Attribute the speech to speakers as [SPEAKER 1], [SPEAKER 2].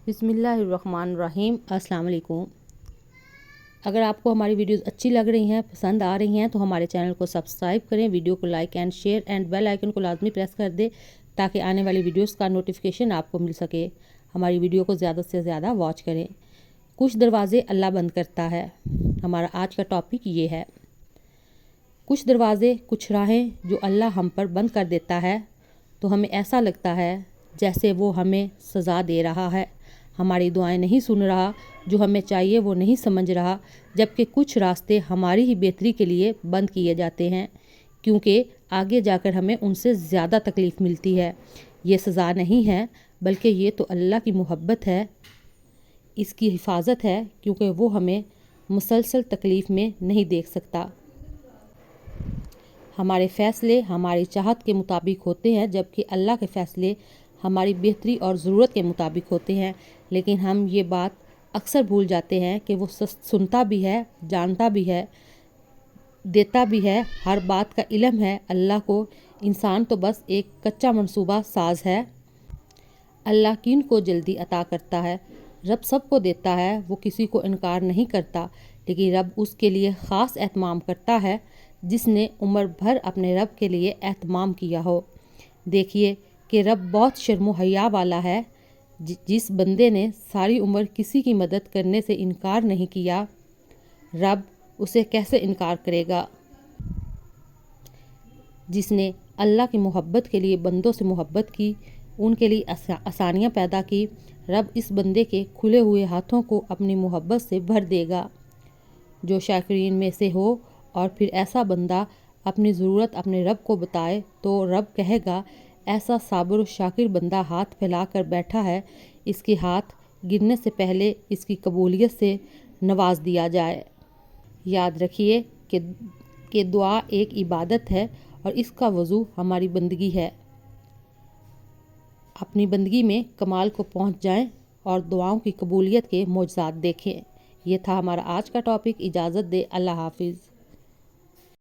[SPEAKER 1] بسم اللہ الرحمن الرحیم۔ السلام علیکم۔ اگر آپ کو ہماری ویڈیوز اچھی لگ رہی ہیں، پسند آ رہی ہیں تو ہمارے چینل کو سبسکرائب کریں، ویڈیو کو like and share and bell icon کو لازمی پریس کر دیں تاکہ آنے والی ویڈیوز کا نوٹیفیکیشن آپ کو مل سکے۔ ہماری ویڈیو کو زیادہ سے زیادہ واچ کریں۔ کچھ دروازے اللہ بند کرتا ہے۔ ہمارا آج کا ٹاپک یہ ہے۔ کچھ دروازے، کچھ راہیں جو اللہ ہم پر بند کر دیتا ہے تو ہمیں ایسا لگتا ہے جیسے وہ ہمیں سزا دے رہا ہے، ہماری دعائیں نہیں سن رہا، جو ہمیں چاہیے وہ نہیں سمجھ رہا، جبکہ کچھ راستے ہماری ہی بہتری کے لیے بند کیے جاتے ہیں کیونکہ آگے جا کر ہمیں ان سے زیادہ تکلیف ملتی ہے۔ یہ سزا نہیں ہے بلکہ یہ تو اللہ کی محبت ہے، اس کی حفاظت ہے کیونکہ وہ ہمیں مسلسل تکلیف میں نہیں دیکھ سکتا۔ ہمارے فیصلے ہماری چاہت کے مطابق ہوتے ہیں جبکہ اللہ کے فیصلے ہماری بہتری اور ضرورت کے مطابق ہوتے ہیں، لیکن ہم یہ بات اکثر بھول جاتے ہیں کہ وہ سنتا بھی ہے، جانتا بھی ہے، دیتا بھی ہے، ہر بات کا علم ہے اللہ کو۔ انسان تو بس ایک کچا منصوبہ ساز ہے۔ اللہ کن کو جلدی عطا کرتا ہے، رب سب کو دیتا ہے، وہ کسی کو انکار نہیں کرتا، لیکن رب اس کے لیے خاص اہتمام کرتا ہے جس نے عمر بھر اپنے رب کے لیے اہتمام کیا ہو۔ دیکھیے کہ رب بہت شرم و حیا والا ہے۔ جس بندے نے ساری عمر کسی کی مدد کرنے سے انکار نہیں کیا، رب اسے کیسے انکار کرے گا؟ جس نے اللہ کی محبت کے لیے بندوں سے محبت کی، ان کے لیے آسانیاں پیدا کی، رب اس بندے کے کھلے ہوئے ہاتھوں کو اپنی محبت سے بھر دے گا۔ جو شاکرین میں سے ہو اور پھر ایسا بندہ اپنی ضرورت اپنے رب کو بتائے تو رب کہے گا ایسا صابر و شاکر بندہ ہاتھ پھیلا کر بیٹھا ہے، اس کے ہاتھ گرنے سے پہلے اس کی قبولیت سے نواز دیا جائے۔ یاد رکھیے کہ دعا ایک عبادت ہے اور اس کا وضو ہماری بندگی ہے۔ اپنی بندگی میں کمال کو پہنچ جائیں اور دعاؤں کی قبولیت کے معجزات دیکھیں۔ یہ تھا ہمارا آج کا ٹاپک۔ اجازت دے، اللہ حافظ۔